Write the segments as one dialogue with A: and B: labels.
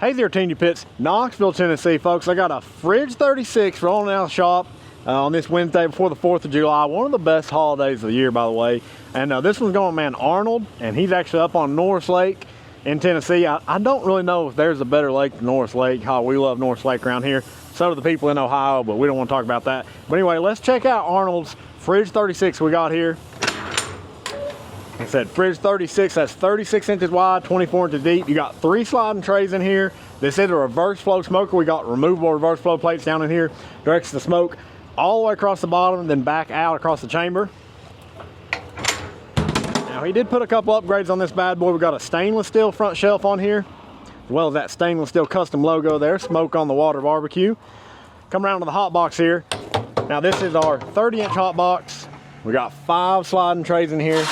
A: Hey there, Team Pits, Knoxville, Tennessee, folks. I got a Fridge 36 rolling out of the shop on this Wednesday before the 4th of July. One of the best holidays of the year, by the way. And this one's going to man Arnold, and he's actually up on Norris Lake in Tennessee. I don't really know if there's a better lake than Norris Lake. How we love Norris Lake around here. So do the people in Ohio, but we don't want to talk about that. But anyway, let's check out Arnold's Fridge 36 we got here. Like I said, Fridge 36, that's 36 inches wide, 24 inches deep. You got 3 sliding trays in here. This is a reverse flow smoker. We got removable reverse flow plates down in here. Directs the smoke all the way across the bottom, then back out across the chamber. Now, he did put a couple upgrades on this bad boy. We got a stainless steel front shelf on here, as well as that stainless steel custom logo there, smoke on the water barbecue. Come around to the hot box here. Now, this is our 30-inch hot box. We got 5 sliding trays in here.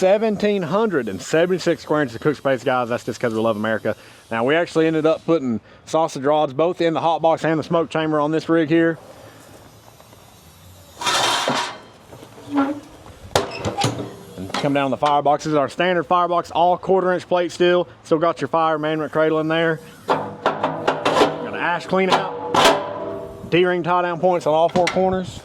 A: 1,776 square inches of cook space, guys. That's just because we love America. Now, we actually ended up putting sausage rods both in the hot box and the smoke chamber on this rig here. And come down the firebox. This is our standard firebox, all 1/4-inch plate steel. Still got your fire management cradle in there. Got an ash clean out. D-ring tie down points on all 4 corners.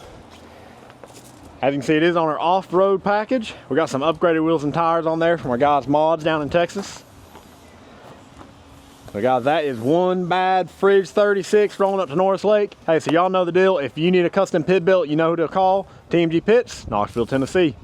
A: As you can see, it is on our off-road package. We got some upgraded wheels and tires on there from our guys Mods down in Texas. So guys, that is one bad Fridge 36 rolling up to Norris Lake. Hey, so y'all know the deal. If you need a custom pit built, you know who to call. Team G Pits, Knoxville, Tennessee.